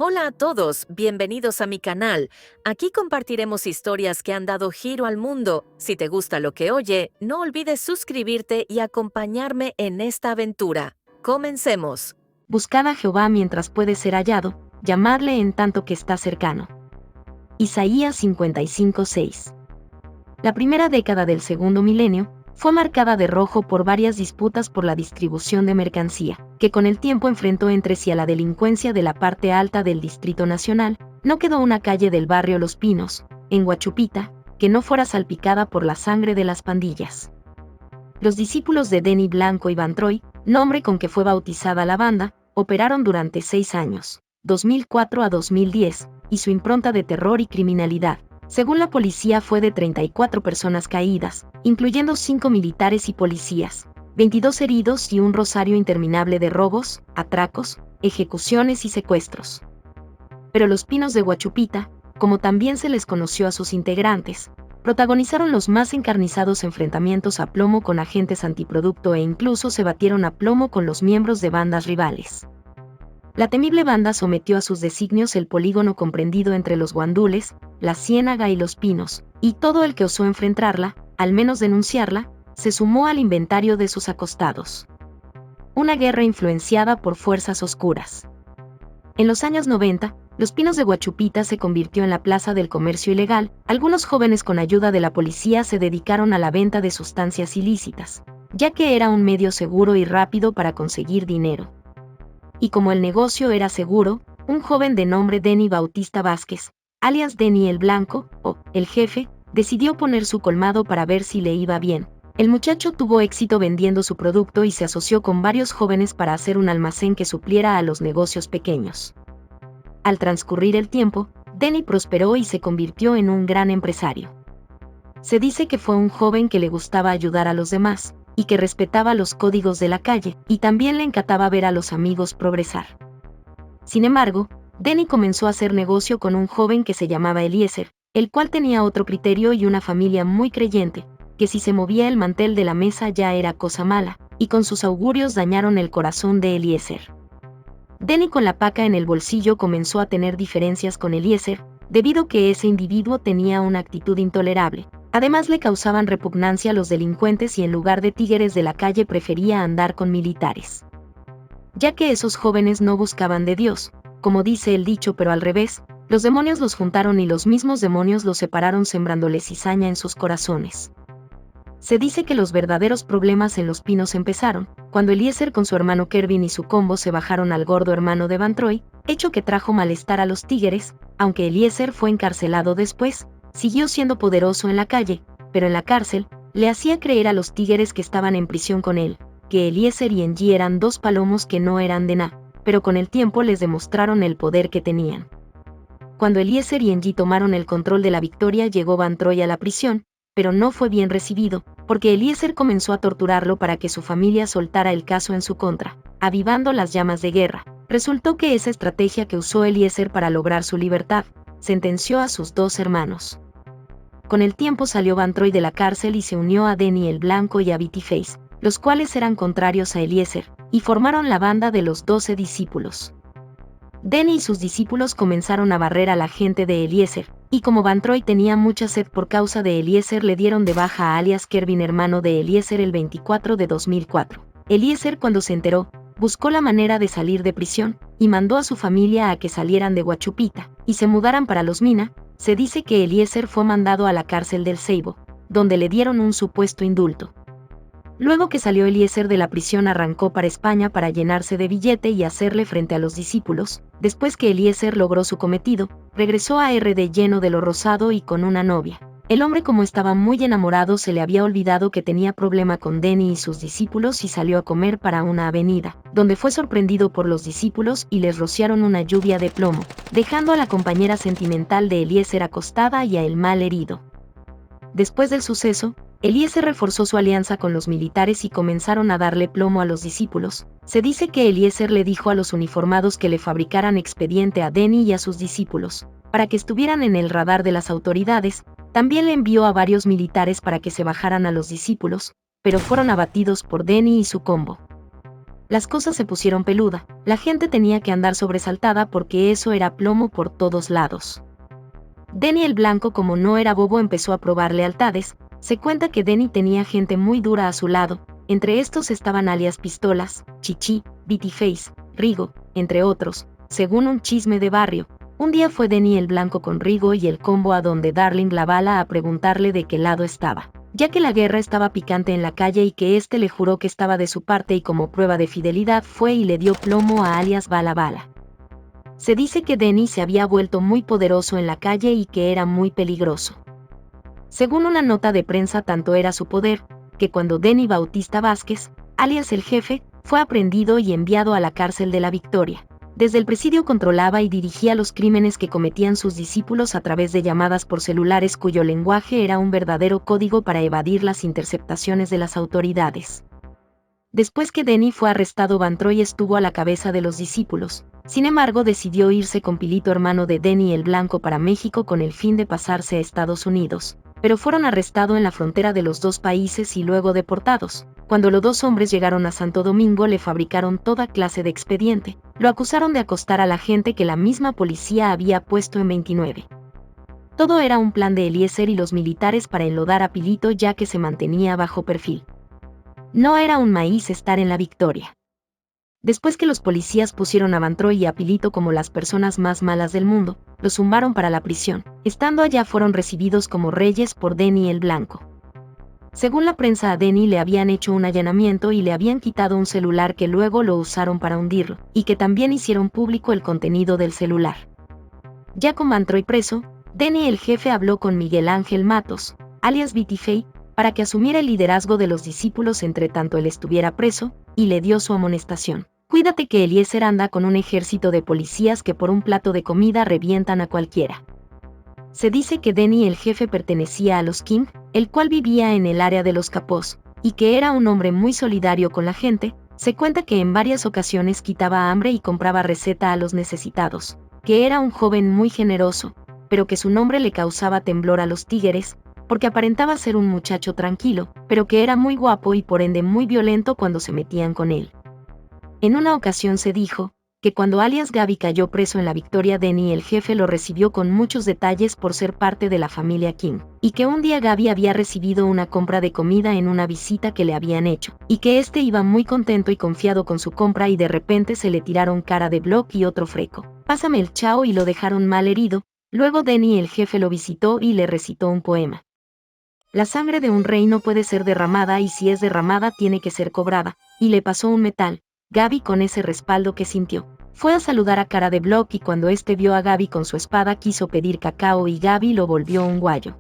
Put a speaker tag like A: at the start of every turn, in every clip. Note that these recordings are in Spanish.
A: Hola a todos, bienvenidos a mi canal. Aquí compartiremos historias que han dado giro al mundo. Si te gusta lo que oye, no olvides suscribirte y acompañarme en esta aventura. Comencemos.
B: Buscad a Jehová mientras puede ser hallado, llamadle en tanto que está cercano. Isaías 55:6. La primera década del segundo milenio fue marcada de rojo por varias disputas por la distribución de mercancía, que con el tiempo enfrentó entre sí a la delincuencia de la parte alta del Distrito Nacional. No quedó una calle del barrio Los Pinos, en Huachupita, que no fuera salpicada por la sangre de las pandillas. Los discípulos de Denny Blanco y Van Troy, nombre con que fue bautizada la banda, operaron durante 6 años, 2004 a 2010, y su impronta de terror y criminalidad, según la policía, fue de 34 personas caídas, incluyendo 5 militares y policías, 22 heridos y un rosario interminable de robos, atracos, ejecuciones y secuestros. Pero los Pinos de Huachupita, como también se les conoció a sus integrantes, protagonizaron los más encarnizados enfrentamientos a plomo con agentes antiproducto e incluso se batieron a plomo con los miembros de bandas rivales. La temible banda sometió a sus designios el polígono comprendido entre los Guandules, la Ciénaga y los Pinos, y todo el que osó enfrentarla, al menos denunciarla, se sumó al inventario de sus acostados. Una guerra influenciada por fuerzas oscuras. En los años 90, Los Pinos de Huachupita se convirtió en la plaza del comercio ilegal. Algunos jóvenes con ayuda de la policía se dedicaron a la venta de sustancias ilícitas, ya que era un medio seguro y rápido para conseguir dinero. Y como el negocio era seguro, un joven de nombre Denny Bautista Vázquez, alias Denny el Blanco, o el Jefe, decidió poner su colmado para ver si le iba bien. El muchacho tuvo éxito vendiendo su producto y se asoció con varios jóvenes para hacer un almacén que supliera a los negocios pequeños. Al transcurrir el tiempo, Denny prosperó y se convirtió en un gran empresario. Se dice que fue un joven que le gustaba ayudar a los demás, y que respetaba los códigos de la calle, y también le encantaba ver a los amigos progresar. Sin embargo, Denny comenzó a hacer negocio con un joven que se llamaba Eliezer, el cual tenía otro criterio y una familia muy creyente, que si se movía el mantel de la mesa ya era cosa mala, y con sus augurios dañaron el corazón de Eliezer. Denny, con la paca en el bolsillo, comenzó a tener diferencias con Eliezer, debido que ese individuo tenía una actitud intolerable. Además, le causaban repugnancia los delincuentes y en lugar de tigres de la calle prefería andar con militares. Ya que esos jóvenes no buscaban de Dios, como dice el dicho, pero al revés, los demonios los juntaron y los mismos demonios los separaron, sembrándoles cizaña en sus corazones. Se dice que los verdaderos problemas en Los Pinos empezaron cuando Eliezer con su hermano Kervin y su combo se bajaron al gordo hermano de Van Troy, hecho que trajo malestar a los tigres. Aunque Eliezer fue encarcelado después, siguió siendo poderoso en la calle, pero en la cárcel, le hacía creer a los tigres que estaban en prisión con él, que Eliezer y Engie eran dos palomos que no eran de nada, pero con el tiempo les demostraron el poder que tenían. Cuando Eliezer y Engie tomaron el control de la Victoria, llegó Van Troy a la prisión, pero no fue bien recibido, porque Eliezer comenzó a torturarlo para que su familia soltara el caso en su contra, avivando las llamas de guerra. Resultó que esa estrategia que usó Eliezer para lograr su libertad, sentenció a sus 2 hermanos. Con el tiempo salió Van Troy de la cárcel y se unió a Denny el Blanco y a Babyface, los cuales eran contrarios a Eliezer, y formaron la banda de los 12 discípulos. Denny y sus discípulos comenzaron a barrer a la gente de Eliezer, y como Van Troy tenía mucha sed por causa de Eliezer, le dieron de baja a alias Kervin, hermano de Eliezer, el 24 de 2004. Eliezer, cuando se enteró, buscó la manera de salir de prisión, y mandó a su familia a que salieran de Huachupita, y se mudaran para Los Mina. Se dice que Eliezer fue mandado a la cárcel del Ceibo, donde le dieron un supuesto indulto. Luego que salió Eliezer de la prisión, arrancó para España para llenarse de billete y hacerle frente a los discípulos. Después que Eliezer logró su cometido, regresó a RD lleno de lo rosado y con una novia. El hombre, como estaba muy enamorado, se le había olvidado que tenía problema con Denny y sus discípulos y salió a comer para una avenida, donde fue sorprendido por los discípulos y les rociaron una lluvia de plomo, dejando a la compañera sentimental de Eliezer acostada y a él mal herido. Después del suceso, Eliezer reforzó su alianza con los militares y comenzaron a darle plomo a los discípulos. Se dice que Eliezer le dijo a los uniformados que le fabricaran expediente a Denny y a sus discípulos, para que estuvieran en el radar de las autoridades. También le envió a varios militares para que se bajaran a los discípulos, pero fueron abatidos por Denny y su combo. Las cosas se pusieron peluda, la gente tenía que andar sobresaltada porque eso era plomo por todos lados. Denny el Blanco, como no era bobo, empezó a probar lealtades. Se cuenta que Denny tenía gente muy dura a su lado, entre estos estaban alias Pistolas, Chichi, Face, Rigo, entre otros. Según un chisme de barrio, un día fue Denny el Blanco con Rigo y el combo a donde Darling la Bala a preguntarle de qué lado estaba, ya que la guerra estaba picante en la calle y que éste le juró que estaba de su parte, y como prueba de fidelidad fue y le dio plomo a alias Bala Bala. Se dice que Denny se había vuelto muy poderoso en la calle y que era muy peligroso. Según una nota de prensa, tanto era su poder, que cuando Denny Bautista Vázquez, alias el Jefe, fue aprehendido y enviado a la cárcel de la Victoria, desde el presidio controlaba y dirigía los crímenes que cometían sus discípulos a través de llamadas por celulares cuyo lenguaje era un verdadero código para evadir las interceptaciones de las autoridades. Después que Denny fue arrestado, Van Troy estuvo a la cabeza de los discípulos. Sin embargo, decidió irse con Pilito, hermano de Denny el Blanco, para México con el fin de pasarse a Estados Unidos, pero fueron arrestados en la frontera de los dos países y luego deportados. Cuando los dos hombres llegaron a Santo Domingo, le fabricaron toda clase de expediente. Lo acusaron de acostar a la gente que la misma policía había puesto en 29. Todo era un plan de Eliezer y los militares para enlodar a Pilito, ya que se mantenía bajo perfil. No era un maíz estar en la Victoria. Después que los policías pusieron a Van Troy y a Pilito como las personas más malas del mundo, los zumbaron para la prisión. Estando allá fueron recibidos como reyes por Denny el Blanco. Según la prensa, a Denny le habían hecho un allanamiento y le habían quitado un celular que luego lo usaron para hundirlo, y que también hicieron público el contenido del celular. Ya con Van Troy preso, Denny el Jefe habló con Miguel Ángel Matos, alias Fey, para que asumiera el liderazgo de los discípulos entre tanto él estuviera preso, y le dio su amonestación. Cuídate que Eliezer anda con un ejército de policías que por un plato de comida revientan a cualquiera. Se dice que Denny el Jefe pertenecía a los King, el cual vivía en el área de los Capós, y que era un hombre muy solidario con la gente. Se cuenta que en varias ocasiones quitaba hambre y compraba receta a los necesitados, que era un joven muy generoso, pero que su nombre le causaba temblor a los tigres, porque aparentaba ser un muchacho tranquilo, pero que era muy guapo y por ende muy violento cuando se metían con él. En una ocasión se dijo que cuando alias Gaby cayó preso en la Victoria, Denny el Jefe lo recibió con muchos detalles por ser parte de la familia King, y que un día Gaby había recibido una compra de comida en una visita que le habían hecho, y que este iba muy contento y confiado con su compra, y de repente se le tiraron cara de Block y otro freco, pásame el chao, y lo dejaron mal herido. Luego Denny el Jefe lo visitó y le recitó un poema. La sangre de un rey no puede ser derramada, y si es derramada tiene que ser cobrada, y le pasó un metal. Gaby, con ese respaldo que sintió, fue a saludar a cara de Block, y cuando este vio a Gaby con su espada quiso pedir cacao y Gaby lo volvió un guayo.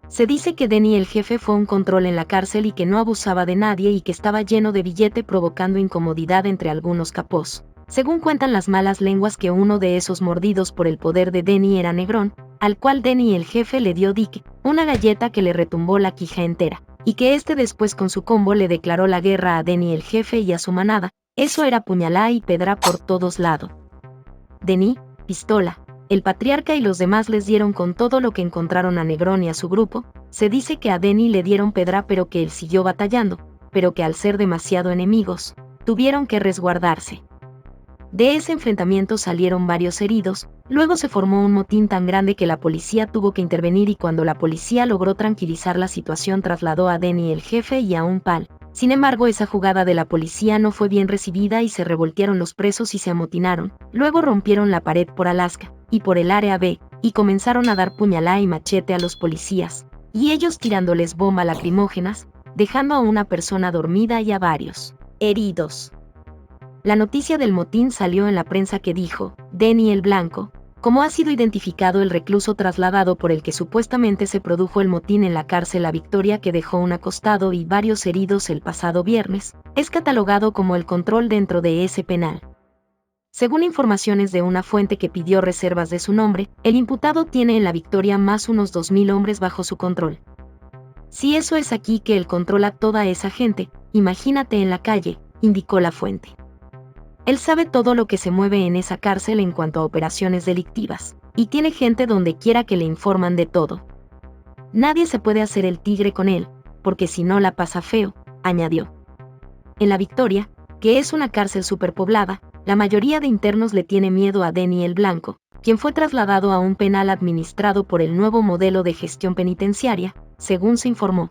B: Se dice que Denny el Jefe fue un control en la cárcel y que no abusaba de nadie y que estaba lleno de billete, provocando incomodidad entre algunos capós. Según cuentan las malas lenguas, que uno de esos mordidos por el poder de Denny era Negrón, al cual Denny el Jefe le dio dique, una galleta que le retumbó la quija entera, y que este después con su combo le declaró la guerra a Denny el Jefe y a su manada. Eso era puñalá y pedra por todos lados. Denny, Pistola, el Patriarca y los demás les dieron con todo lo que encontraron a Negrón y a su grupo. Se dice que a Denny le dieron pedra, pero que él siguió batallando, pero que al ser demasiado enemigos, tuvieron que resguardarse. De ese enfrentamiento salieron varios heridos. Luego se formó un motín tan grande que la policía tuvo que intervenir, y cuando la policía logró tranquilizar la situación trasladó a Denny el Jefe y a un pal. Sin embargo, esa jugada de la policía no fue bien recibida y se revoltearon los presos y se amotinaron. Luego rompieron la pared por Alaska y por el área B y comenzaron a dar puñalá y machete a los policías, y ellos tirándoles bombas lacrimógenas, dejando a una persona dormida y a varios heridos. La noticia del motín salió en la prensa, que dijo: Denny el Blanco, como ha sido identificado el recluso trasladado por el que supuestamente se produjo el motín en la cárcel La Victoria, que dejó un acostado y varios heridos el pasado viernes, es catalogado como el control dentro de ese penal. Según informaciones de una fuente que pidió reservas de su nombre, el imputado tiene en La Victoria más unos 2.000 hombres bajo su control. Si eso es aquí que él controla toda esa gente, imagínate en la calle, indicó la fuente. Él sabe todo lo que se mueve en esa cárcel en cuanto a operaciones delictivas, y tiene gente donde quiera que le informan de todo. Nadie se puede hacer el tigre con él, porque si no la pasa feo, añadió. En La Victoria, que es una cárcel superpoblada, la mayoría de internos le tiene miedo a Denny el Blanco, quien fue trasladado a un penal administrado por el nuevo modelo de gestión penitenciaria, según se informó.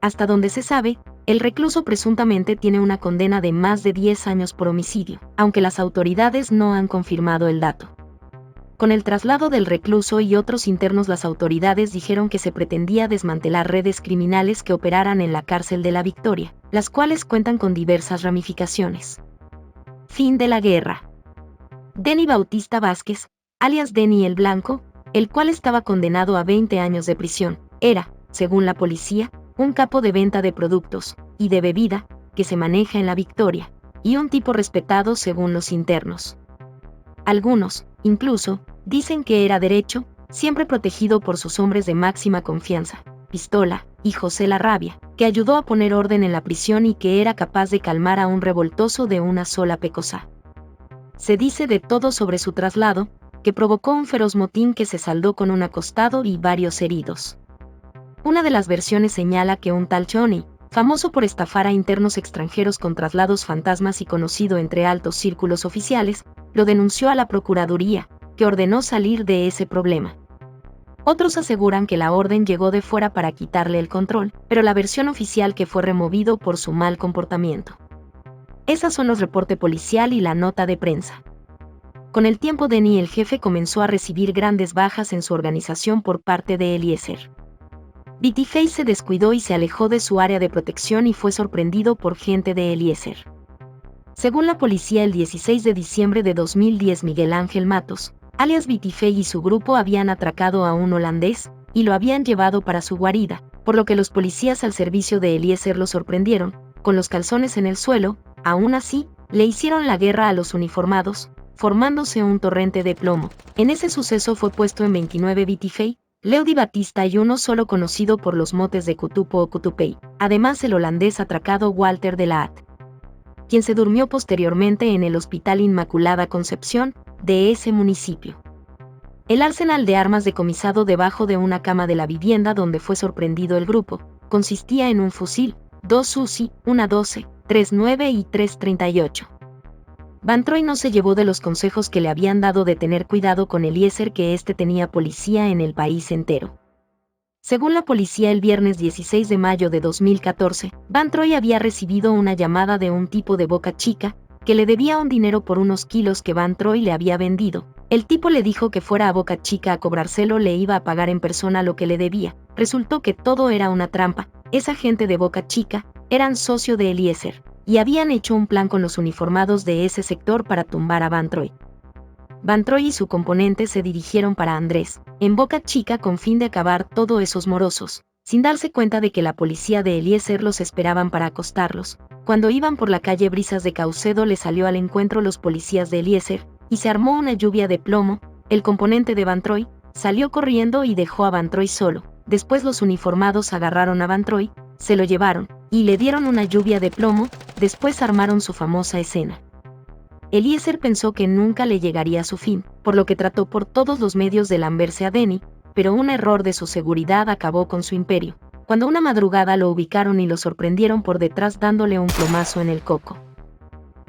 B: Hasta donde se sabe, el recluso presuntamente tiene una condena de más de 10 años por homicidio, aunque las autoridades no han confirmado el dato. Con el traslado del recluso y otros internos, las autoridades dijeron que se pretendía desmantelar redes criminales que operaran en la cárcel de La Victoria, las cuales cuentan con diversas ramificaciones. Fin de la guerra. Denny Bautista Vázquez, alias Denny el Blanco, el cual estaba condenado a 20 años de prisión, era, según la policía, un capo de venta de productos y de bebida que se maneja en La Victoria, y un tipo respetado según los internos. Algunos, incluso, dicen que era derecho, siempre protegido por sus hombres de máxima confianza, Pistola y José La Rabia, que ayudó a poner orden en la prisión y que era capaz de calmar a un revoltoso de una sola pecosa. Se dice de todo sobre su traslado, que provocó un feroz motín que se saldó con un acostado y varios heridos. Una de las versiones señala que un tal Johnny, famoso por estafar a internos extranjeros con traslados fantasmas y conocido entre altos círculos oficiales, lo denunció a la Procuraduría, que ordenó salir de ese problema. Otros aseguran que la orden llegó de fuera para quitarle el control, pero la versión oficial que fue removido por su mal comportamiento. Esos son los reportes policial y la nota de prensa. Con el tiempo, Denny el jefe comenzó a recibir grandes bajas en su organización por parte de Eliezer. Babyface se descuidó y se alejó de su área de protección y fue sorprendido por gente de Eliezer. Según la policía, el 16 de diciembre de 2010, Miguel Ángel Matos, alias Babyface, y su grupo habían atracado a un holandés y lo habían llevado para su guarida, por lo que los policías al servicio de Eliezer lo sorprendieron, con los calzones en el suelo. Aún así, le hicieron la guerra a los uniformados, formándose un torrente de plomo. En ese suceso fue puesto en 29 Babyface, Leudy Batista y uno solo conocido por los motes de Kutupo o Kutupei, además el holandés atracado Walter de Laat, quien se durmió posteriormente en el Hospital Inmaculada Concepción de ese municipio. El arsenal de armas decomisado debajo de una cama de la vivienda donde fue sorprendido el grupo consistía en un fusil, 2 Uzi, una 12, 3.9 y 3.38. Van Troy no se llevó de los consejos que le habían dado de tener cuidado con Eliezer, que éste tenía policía en el país entero. Según la policía, el viernes 16 de mayo de 2014, Van Troy había recibido una llamada de un tipo de Boca Chica, que le debía un dinero por unos kilos que Van Troy le había vendido. El tipo le dijo que fuera a Boca Chica a cobrárselo, le iba a pagar en persona lo que le debía. Resultó que todo era una trampa. Esa gente de Boca Chica eran socio de Eliezer, y habían hecho un plan con los uniformados de ese sector para tumbar a Van Troy. Van Troy y su componente se dirigieron para Andrés, en Boca Chica, con fin de acabar todos esos morosos, sin darse cuenta de que la policía de Eliezer los esperaban para acostarlos. Cuando iban por la calle Brisas de Caucedo, le salió al encuentro los policías de Eliezer, y se armó una lluvia de plomo. El componente de Van Troy salió corriendo y dejó a Van Troy solo. Después los uniformados agarraron a Van Troy, se lo llevaron, y le dieron una lluvia de plomo. Después armaron su famosa escena. Eliezer pensó que nunca le llegaría a su fin, por lo que trató por todos los medios de lamberse a Denny, pero un error de su seguridad acabó con su imperio, cuando una madrugada lo ubicaron y lo sorprendieron por detrás dándole un plomazo en el coco.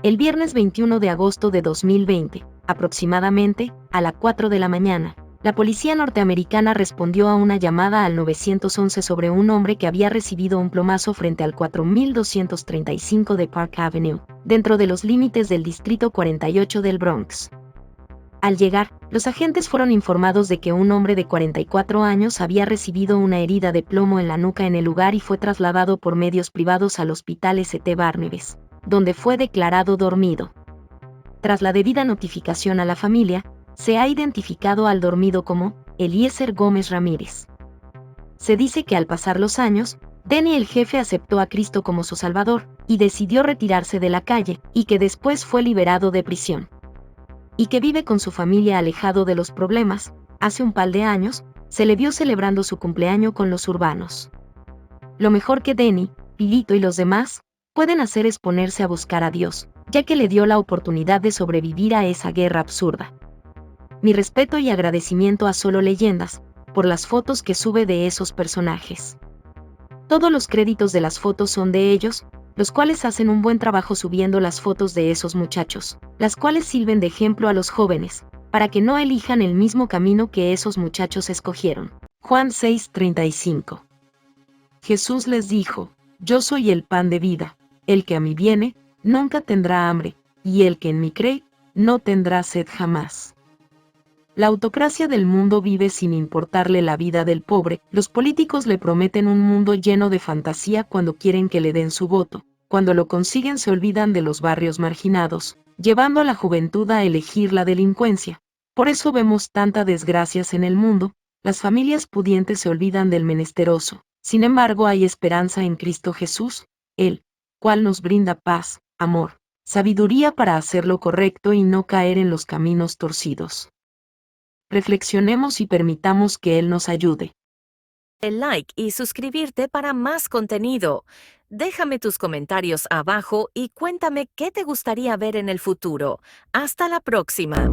B: El viernes 21 de agosto de 2020, aproximadamente, a las 4 de la mañana, la policía norteamericana respondió a una llamada al 911 sobre un hombre que había recibido un plomazo frente al 4235 de Park Avenue, dentro de los límites del Distrito 48 del Bronx. Al llegar, los agentes fueron informados de que un hombre de 44 años había recibido una herida de plomo en la nuca en el lugar y fue trasladado por medios privados al Hospital St. Barnabas, donde fue declarado dormido. Tras la debida notificación a la familia, se ha identificado al dormido como Eliezer Gómez Ramírez. Se dice que al pasar los años, Denny el jefe aceptó a Cristo como su Salvador, y decidió retirarse de la calle, y que después fue liberado de prisión. Y que vive con su familia alejado de los problemas. Hace un par de años, se le vio celebrando su cumpleaños con los urbanos. Lo mejor que Denny, Pilito y los demás pueden hacer es ponerse a buscar a Dios, ya que le dio la oportunidad de sobrevivir a esa guerra absurda. Mi respeto y agradecimiento a Solo Leyendas, por las fotos que sube de esos personajes. Todos los créditos de las fotos son de ellos, los cuales hacen un buen trabajo subiendo las fotos de esos muchachos, las cuales sirven de ejemplo a los jóvenes, para que no elijan el mismo camino que esos muchachos escogieron. Juan 6:35. Jesús les dijo: Yo soy el pan de vida, el que a mí viene, nunca tendrá hambre, y el que en mí cree, no tendrá sed jamás. La autocracia del mundo vive sin importarle la vida del pobre. Los políticos le prometen un mundo lleno de fantasía cuando quieren que le den su voto. Cuando lo consiguen se olvidan de los barrios marginados, llevando a la juventud a elegir la delincuencia. Por eso vemos tanta desgracias en el mundo. Las familias pudientes se olvidan del menesteroso. Sin embargo, hay esperanza en Cristo Jesús, el cual nos brinda paz, amor, sabiduría para hacer lo correcto y no caer en los caminos torcidos. Reflexionemos y permitamos que Él nos ayude.
A: El like y suscribirte para más contenido. Déjame tus comentarios abajo y cuéntame qué te gustaría ver en el futuro. Hasta la próxima.